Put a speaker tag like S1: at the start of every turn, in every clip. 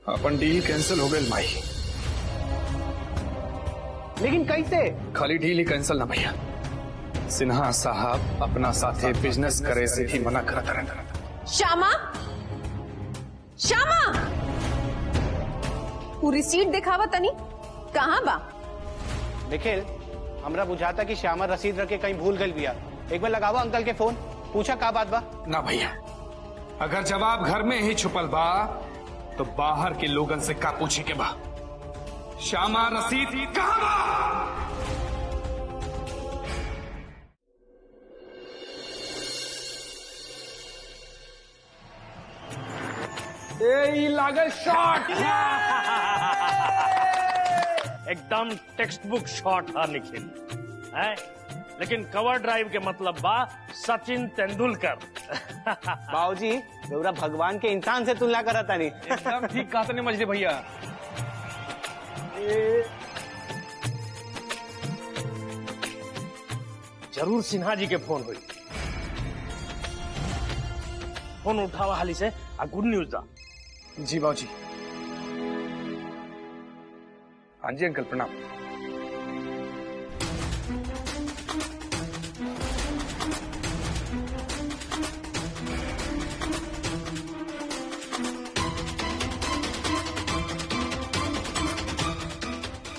S1: अपन deal cancel हो गई माई।
S2: लेकिन कैसे?
S1: खाली डील ही कैंसिल ना भैया, सिन्हा साहब अपना साथे बिजनेस करे से भी मना करता रहता।
S3: श्यामा, श्यामा, वो रिसीट दिखावा तनी कहाँ बा?
S2: निखिल, हमरा बुझाता कि श्यामा रसीद रख के कहीं भूल गई बिया। एक बार लगावा अंकल के फोन, पूछा का बात बा।
S1: ना भैया, अगर जवाब घर में ही छुपल बा तो बाहर के लोगन से का पूछे के बा। श्यामा रसीद कहाँ बा?
S4: ए लागल शॉट।
S5: एकदम टेक्स्ट बुक शॉट था निखिल है, लेकिन कवर ड्राइव के मतलब बा सचिन तेंदुलकर।
S2: बाबूजी पूरा भगवान के इंसान से तुलना करता नहीं।
S4: एकदम ठीक कहा तने मजदे भैया।
S5: जरूर सिन्हा जी के फोन हुई। फोन उठावा हाली से आ गुड न्यूज दा।
S1: जी बाबूजी। हाँ जी अंकल प्रणाम।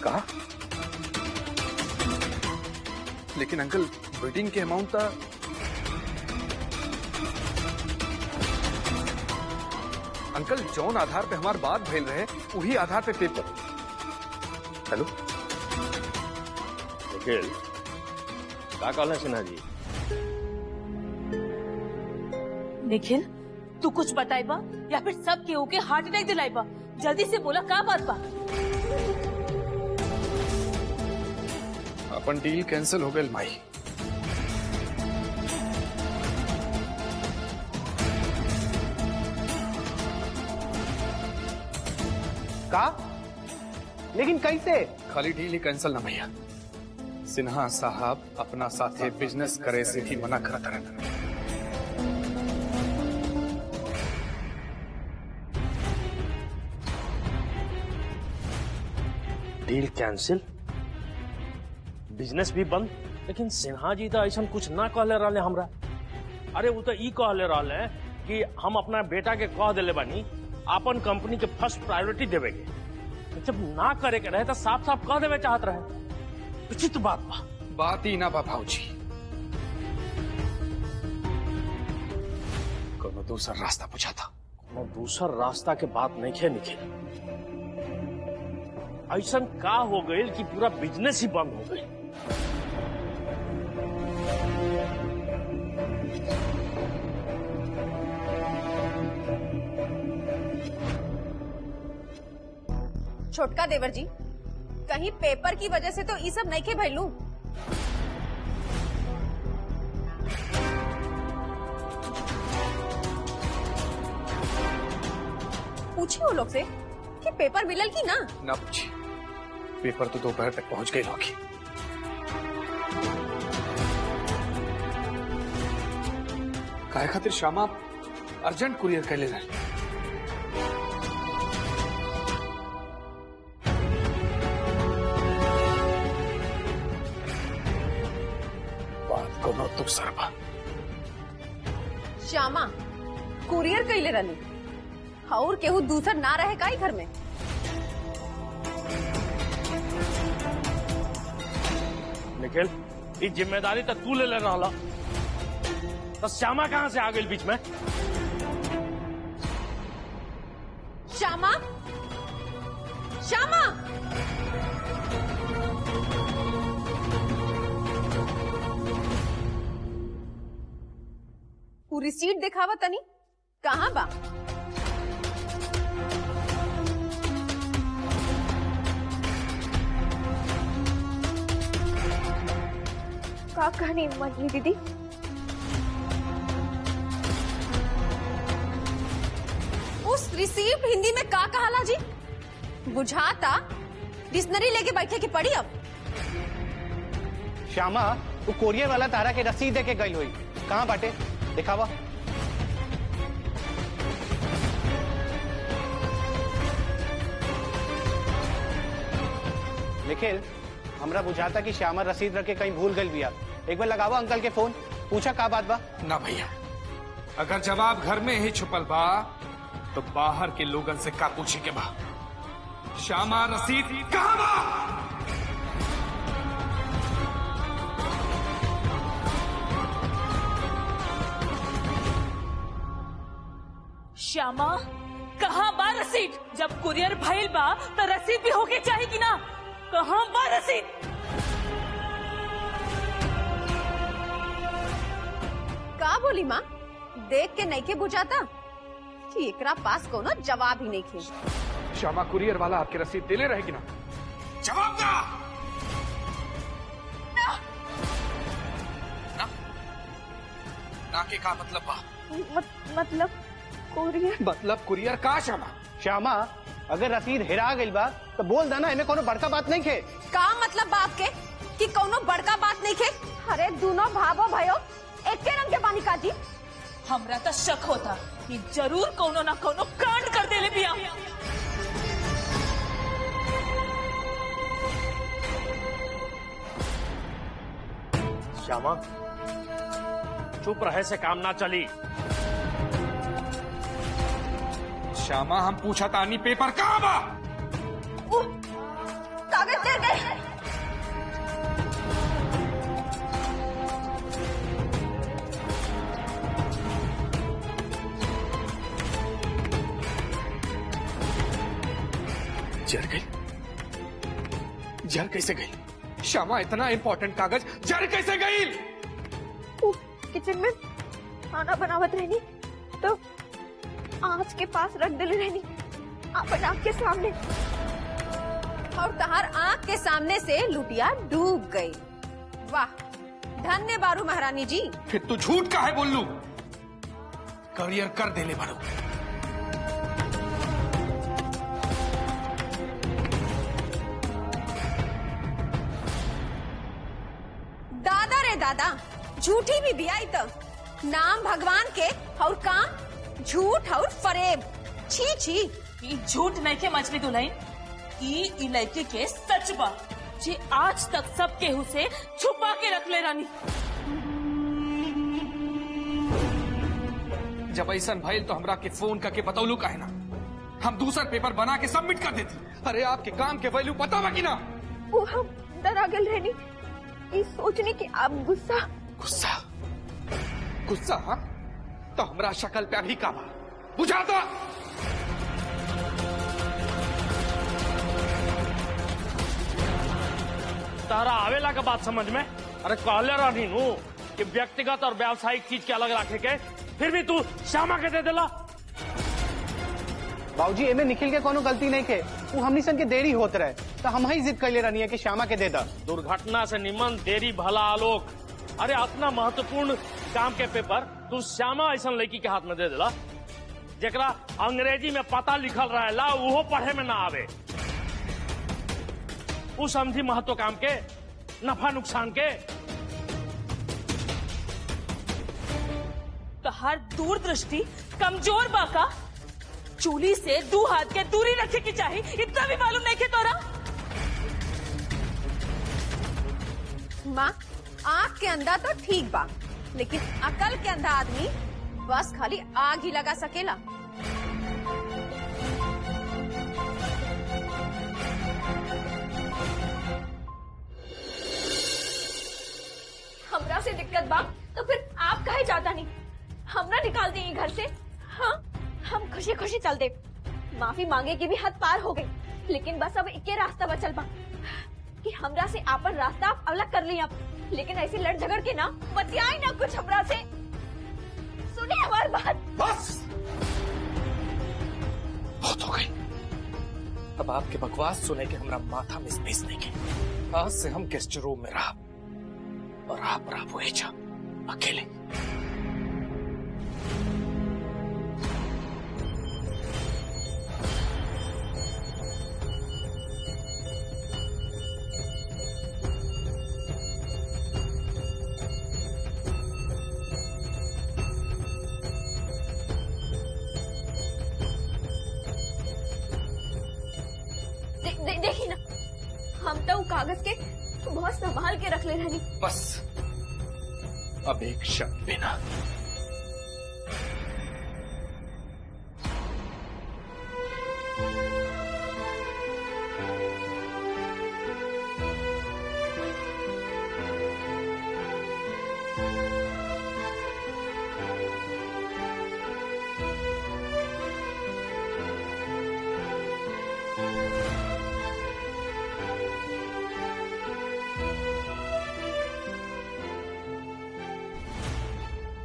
S1: कहा? लेकिन अंकल वेटिंग के अमाउंट था। अंकल जौन आधार पे हमार बात भेल रहे वही आधार पे पेपर। हेलो
S5: निखिल, का कहले सिन्हा जी?
S6: निखिल, तू कुछ बताइबा या फिर सब केहू के हार्ट अटैक दिलाइबा? जल्दी से बोला का बात बा?
S1: अपन डील कैंसिल हो गई माई।
S2: का? लेकिन कैसे?
S1: खाली डील ही कैंसिल ना भैया, सिन्हा साहब अपना साथे बिजनेस करे से भी मना करता रहता।
S5: डील कैंसिल, बिजनेस भी बंद, लेकिन सिन्हा जी तो ऐसा कुछ ना कहले रहले हमरा। अरे वो तो ई कहले रहले कि हम अपना बेटा के कह दिले बानी अपन कंपनी के फर्स्ट प्रायोरिटी देवे के। जब ना करे के रहे तो साफ साफ कह देवे चाहत रहे। उचित बात बा।
S1: बात ही ना बा भाऊजी, कोनो दूसरा रास्ता पूछा था।
S5: कोनो दूसरा रास्ता के बात नहीं खे निखिल। ऐसा का हो गई कि पूरा बिजनेस ही बंद हो गई।
S3: छोटका देवर जी, कहीं पेपर की वजह से तो ये सब नहीं के भैलू? पूछिए वो लोग से कि पेपर मिलल की ना?
S1: ना पूछी, पेपर तो दोपहर तक पहुंच गई होगी। काहे खातिर श्यामा अर्जेंट कुरियर कर ले रहे। बात कोनो तुक सरबा।
S3: श्यामा कुरियर कैले रही और केहू दूसर ना रहे का घर में?
S5: निखिल, ये जिम्मेदारी तो तू ले रहा, तो श्यामा कहां से आ गई बीच में?
S3: श्यामा, श्यामा, वो रिसीट दिखावा तनी कहाँ बा?
S7: का कहानी मंजली दीदी?
S3: उस रिसीप्ट हिंदी में का कहाला जी? बुझाता डिक्शनरी लेके बैठे की पड़ी। अब
S2: श्यामा, वो कोरियर वाला तारा के रसीद दे के गई हुई, कहाँ बाटे दिखावा। निखिल, हमरा बुझाता कि श्यामा रसीद रख के कहीं भूल गई बिया। एक बार लगावा अंकल के फोन, पूछा का बात बा।
S1: ना भैया, अगर जवाब घर में ही छुपल बा तो बाहर के लोगन से का पूछे के बा। श्यामा रसीद कहाँ बा?
S6: श्यामा कहाँ बा रसीद? जब कुरियर भइल बा तो रसीद भी होके चाहिए कि ना? कहाँ बा रसीद?
S3: का बोली माँ? देख के नहीं के बुझाता कि एकरा पास कोनो जवाब ही नहीं खे।
S4: श्यामा कुरियर वाला आपके रसीद दिले रहेगी ना?
S1: जवाब दा। ना ना के का मतलब बा?
S7: मतलब कुरियर।
S4: मतलब कुरियर का श्यामा?
S2: श्यामा, अगर रसीद हिरा गई बा तो बोल देना, इनमें कोनो बड़का बात नहीं खे।
S3: का मतलब बाप के कि कोनो बड़का बात नहीं खे? अरे दोनों भावो भयो एक के रंग के पानी काजी।
S6: हमरा तो शक होता कि जरूर कोनो ना कोनो कांड कर देले बिया।
S5: श्यामा, चुप रहे से काम ना चली।
S1: श्यामा, हम पूछा तानी पेपर कहाँ बा?
S3: कागज दे गए।
S1: जर गई? जर कैसे गई? श्यामा, इतना इंपॉर्टेंट कागज जर कैसे गई?
S7: किचन में खाना बनावत रहनी तो आँच के पास रख दिले रहनी, अपन आँख के सामने।
S3: और तहार आँख के सामने से लुटिया डूब गई। वाह, धन्य बारू महारानी जी।
S1: फिर तू झूठ का है बोलू? करियर कर देले बारू।
S3: दादा रे दादा, झूठी भी बियाई तो नाम भगवान के और काम झूठ और फरेब। छी छी,
S6: ई झूठ नहीं के मछली दुल्हन, ई लड़की के सच बा जे आज तक सब केहू से छुपा के रख ले रानी।
S1: जब ऐसा भइल तो हमरा के फोन करके बतौलू काहे ना? हम दूसरा पेपर बना के सबमिट कर देती। अरे आपके काम के वैल्यू पता बा कि ना?
S7: वो हम डरा गल रहनी, ये सोचने की आप गुस्सा।
S1: गुस्सा? गुस्सा? हाँ? तो हमरा शक्ल पे अभी का बा बुझाता।
S5: तारा आवेला का बात समझ में? अरे कहले रही नू कि व्यक्तिगत और व्यावसायिक चीज के अलग रखे के, फिर भी तू श्यामा के दे देला।
S2: बाबूजी, एमे निखिल के कोनो गलती नहीं खे। वो हमनी सन के देरी होत रहे तो हम ही जिद कैले रहनी है कि श्यामा के दे दा।
S5: दुर्घटना से निमन देरी भला आलोक। अरे इतना महत्वपूर्ण काम के पेपर तू श्यामा ऐसा लड़की के हाथ में दे देला जेकरा अंग्रेजी में पता लिखल रहेला वो पढ़े में ना आवे। उ समझी महत्व काम के, नफा नुकसान के।
S6: तो हर दूरदृष्टि कमजोर बाका, चूली से 2 हाथ के दूरी रखे की चाहिए, इतना भी मालूम नहीं के तोरा?
S3: माँ, आँख के अंधा तो ठीक बा, लेकिन अकल के अंधा आदमी बस खाली आग ही लगा सकेला।
S7: हमरा से दिक्कत बा तो फिर आप काहे जाता नहीं? हमरा निकाल दी घर से। हाँ, हम खुशी खुशी चल दे। माफी मांगे की भी हद पार हो गई, लेकिन बस अब एक रास्ता बचल बा कि हमरा से आपन रास्ता आप अलग कर लिया। लेकिन ऐसे लड़ झगड़ के ना बतियाई ना कुछ हमरा से। सुनिए हमारी बात।
S1: बस बहुत हो गई। अब आपके बकवास सुने के हमरा माथा में स्पेस नहीं के। आज से हम गेस्ट रूम में रहा और आप रहा एजा अकेले।
S7: देखिए ना, हम तो उ कागज के बहुत संभाल के रख ले रहनी।
S1: बस अब एक शब्द बिना।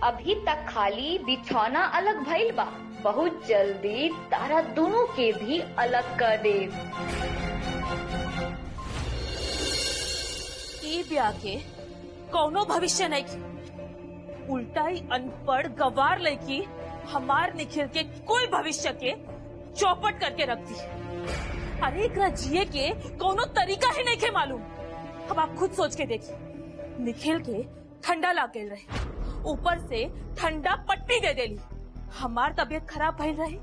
S8: अभी तक खाली बिछौना अलग भइल बा, बहुत जल्दी तारा दोनों के भी अलग कर दे।
S6: ई ब्याह के कौनो भविष्य नहीं की, उल्टा ही अनपढ़ गवार लड़की हमार निखिल के कोई भविष्य के चौपट करके रख दी। अरे एकरा जिए के कौनो तरीका ही नहीं के मालूम। अब आप खुद सोच के देखिए, निखिल के ठंडा लाग गए रहे, ऊपर से ठंडा पट्टी दे देली, हमार तबीयत खराब भइल रही,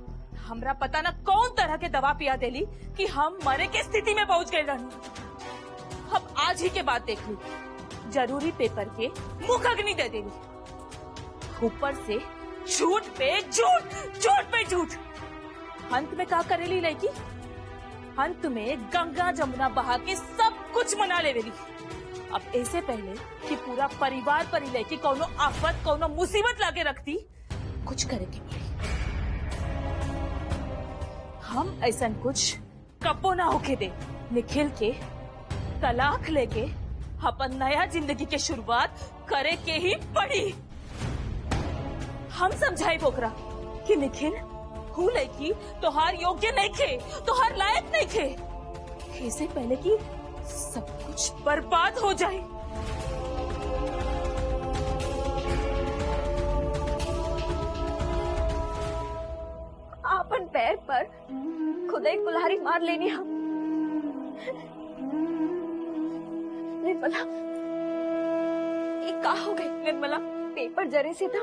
S6: हमरा पता न कौन तरह के दवा पिया देली कि हम मरे के स्थिति में पहुंच गए रहनी। अब आज ही के बात देख ली, जरूरी पेपर के मुख अग्नि दे देली, ऊपर से झूठ पे झूठ, झूठ पे झूठ। अंत में क्या करेली लड़की? अंत में गंगा जमुना बहा के सब कुछ मना लेवेली। अब ऐसे पहले कि पूरा परिवार पर लड़की कोनो आफत कोनो मुसीबत लाके रखती, कुछ करे के पड़ी। हम ऐसा कुछ कपो ना होके दे। निखिल के तलाक लेके अपन नया जिंदगी के शुरुआत करे के ही पड़ी। हम समझाई बोकरा कि निखिल हूँ लड़की तोहार योग्य नहीं खे, तोहार लायक नहीं खे, इससे पहले कि सब कुछ बर्बाद हो जाए।
S7: अपन पैर पर खुद ही कुल्हाड़ी मार लेनी हम। निर्मला, ये का हो गई निर्मला? पेपर जरे से था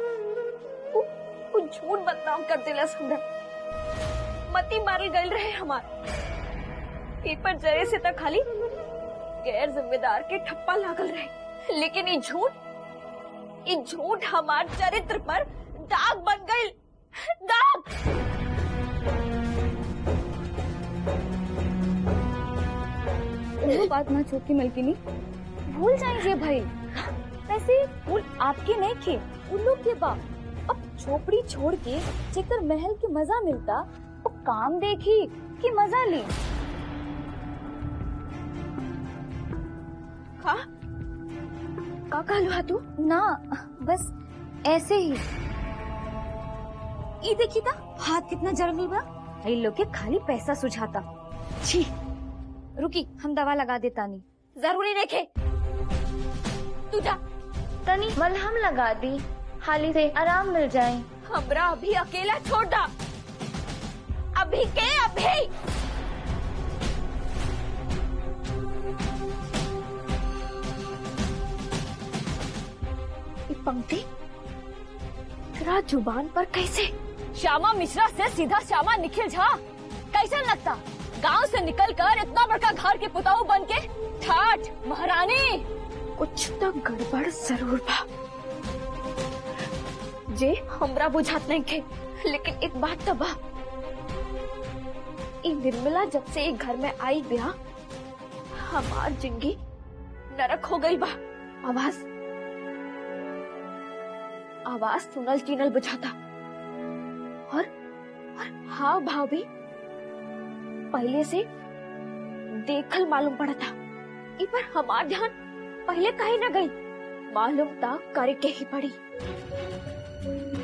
S7: वो झूठ बदनाम कर दिला, हमरा मती मारल गल रहे हमार। पेपर जरे से था खाली गैर जिम्मेदार के ठप्पा लागल रहे, लेकिन ये झूठ हमार चरित्र पर दाग बन गई। दाग।
S8: वो बात ना छोटी मलकिनी, भूल जाइए भाई। वैसे फूल आपके नहीं थे, उन लोग के बा। अब झोपड़ी छोड़ के जेकर महल के मजा मिलता, वो काम देखी कि मजा ली।
S7: का कहलू तू?
S8: ना बस ऐसे ही। ये देखी था हाथ कितना जर्मल बा। इन लोग के खाली पैसा सुझाता। छी, रुकी हम दवा लगा देता। नहीं
S7: जरूरी देखे, तू जा।
S8: तनी मलहम लगा दी, हाली से आराम मिल जाए।
S7: हमरा अभी अकेला छोड़ दा, अभी के अभी। पंक्ति तेरा जुबान पर कैसे? श्यामा मिश्रा से सीधा श्यामा निखिल झा कैसा लगता? गांव से निकलकर इतना बड़का घर के पुताऊ बन के ठाठ महारानी। कुछ तो गड़बड़ जरूर बा, जे हमरा बुझात नहीं थे। लेकिन एक बात तो बा, निर्मला जब से एक घर में आई बिया, हमार जिंदगी नरक हो गई बा। आवाज सुनल चिनल बुझाता, और हाँ भाभी पहले से देखल मालूम पड़ा था। इ पर हमार ध्यान पहले कहीं न गई, मालूम था करे के ही पड़ी।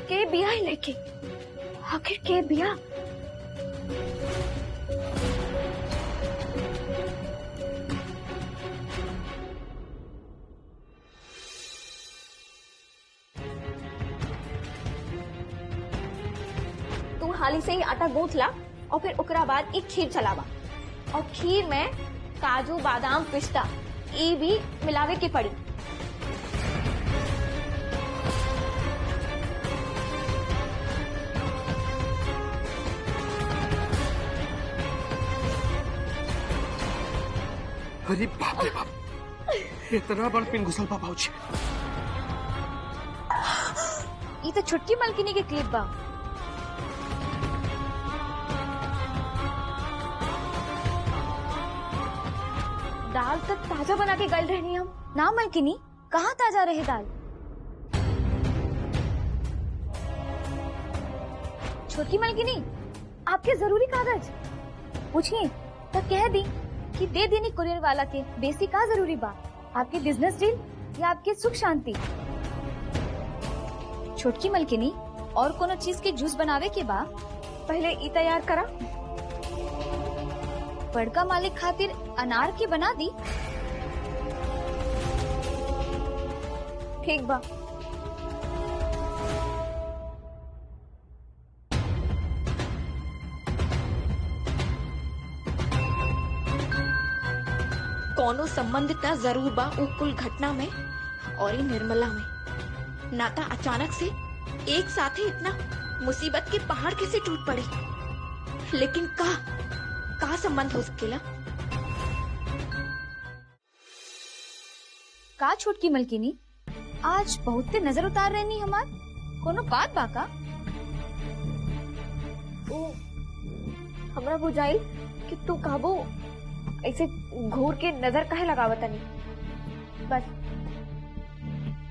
S7: के बिया ही लेके, आखिर के बिया? तू हाली से ही आटा गूंथ ला, और फिर ओकरा बाद एक खीर चलावा, और खीर में काजू बादाम पिस्ता ये भी मिलावे के पड़ी।
S4: अरे बाप रे बाप, इतना बड़ पिन घुसल बा बाबूजी।
S8: ये तो छुटकी मलकिनी के क्लिप बा। दाल तक ताजा बना के गल रहनी हम ना मलकिनी, कहाँ ताजा रहे दाल? छोटी मलकिनी, आपके जरूरी कागज पूछिए तो कह दी कि दे देनी कुरियर वाला के। बेसी का जरूरी बा, आपके बिजनेस डील या आपके सुख शांति? छोटकी मलकिनी, और कोनो चीज के जूस बनावे के बा?
S7: पहले ई तैयार करा।
S8: बड़का मालिक खातिर अनार के बना दी।
S7: ठीक बा।
S9: कौनो संबंध त जरूर बा उ कुल घटना में और ये निर्मला में। नाता अचानक से एक साथ ही इतना मुसीबत के पहाड़ कैसे टूट पड़े, लेकिन का संबंध हो सकेला?
S8: का छोटकी मलकिनी, आज बहुत नजर उतार रहनी हमार, कोनो बात बाका?
S7: ओ, हमरा बुझाइल कि तू काबू ऐसे घूर के नजर काहे लगावतनी। बस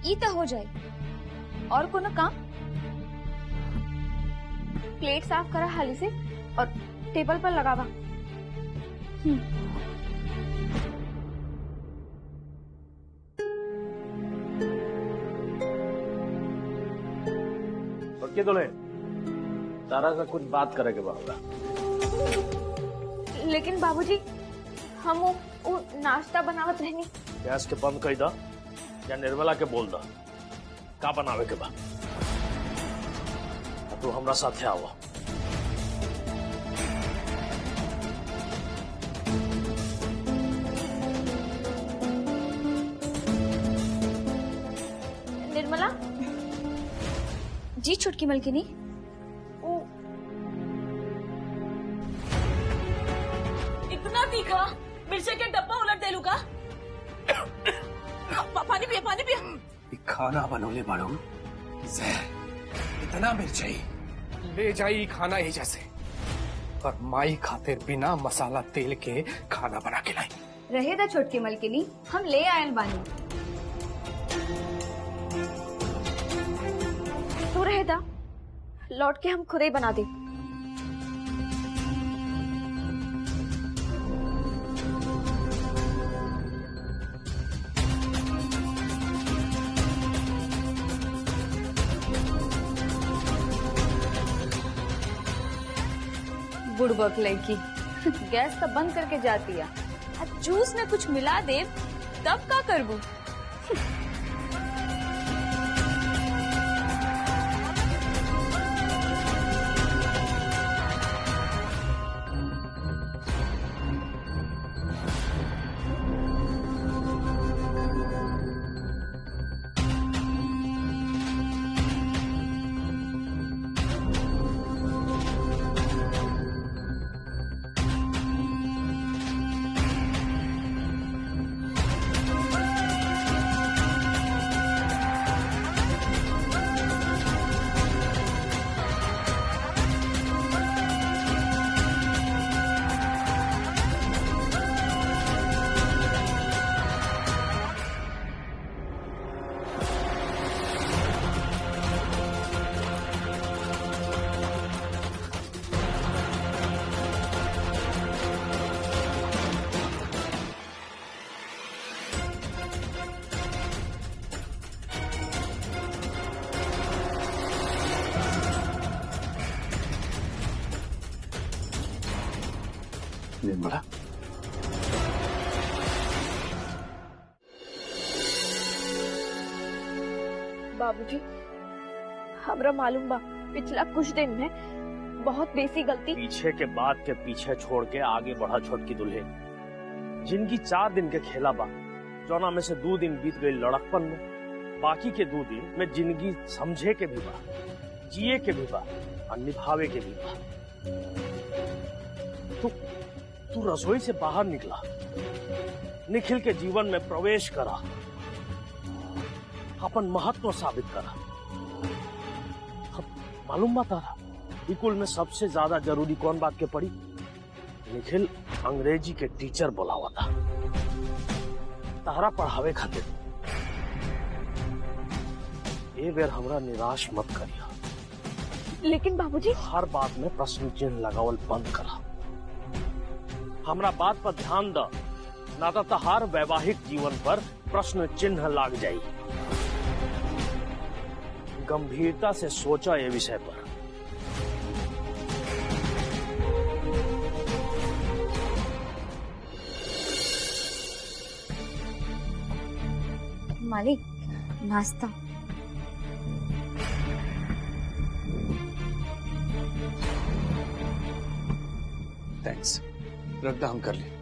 S8: ई तो हो जाए, और कोनो काम?
S7: प्लेट साफ करा हाली से और टेबल पर लगावा।
S5: के दोले तारा से कुछ बात करेंगे बाबा।
S7: लेकिन बाबूजी, हम वो नाश्ता बनावत रहनी।
S5: गैस के बंद कर दा या निर्मला के बोल दा का बनावे के बा। तू हमरा साथे आवा।
S7: निर्मला
S8: जी छुटकी मलकिनी।
S6: इतना तीखा मिर्चे के डब्बा उलट देलू का? पानी पिया, पानी पिया।
S4: खाना बनोले बाड़ू जहर, इतना मिर्चाई ले जाई खाना ही जैसे, और माई खातिर बिना मसाला तेल के खाना बना के लाई।
S8: रहे दा छोटकी मलकिनी, हम ले आयल बानी।
S7: तू रहे दा, लौट के हम खुद ही बना दे।
S8: बुड़बक लड़की गैस तो बंद करके जाती है, अब जूस में कुछ मिला दे तब का करबू?
S4: निर्मला,
S7: बाबूजी, हमरा मालूम बा पिछला कुछ दिन में बहुत बेसी गलती।
S5: पीछे के बात के पीछे छोड़ के आगे बढ़ा छोटकी दुल्हन। जिनकी 4 दिन के खेला बा, जौना में से 2 दिन बीत गई लड़कपन में, बाकी के 2 दिन में जिंदगी समझे के भी बा, जिए के भी बा और निभावे के भी बा। तू रसोई से बाहर निकला निखिल के जीवन में प्रवेश करा, अपन महत्व साबित करा। अब मालूम बा तारा स्कूल में सबसे ज्यादा जरूरी कौन बात के पड़ी? निखिल अंग्रेजी के टीचर बोलावा था तारा पढ़ावे खातिर। ए बेर हमरा निराश मत करिया,
S7: लेकिन बाबूजी
S5: हर बात में प्रश्न चिन्ह लगावल बंद करा। हमरा बात पर ध्यान द, ना तो तहार वैवाहिक जीवन पर प्रश्न चिन्ह लाग जाई। गंभीरता से सोचा ये विषय पर।
S8: मालिक, नाश्ता।
S1: थैंक्स, रद्दा हम कर ले।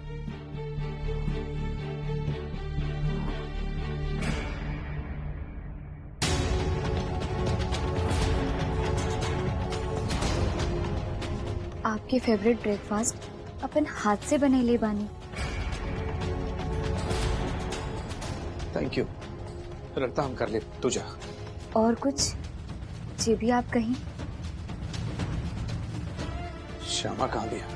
S8: आपके फेवरेट ब्रेकफास्ट अपन हाथ से बने ले बानी।
S1: थैंक यू, रद्दा हम कर ले, तू जा।
S8: और कुछ जे भी आप कहीं।
S1: श्यामा कहाँ गया?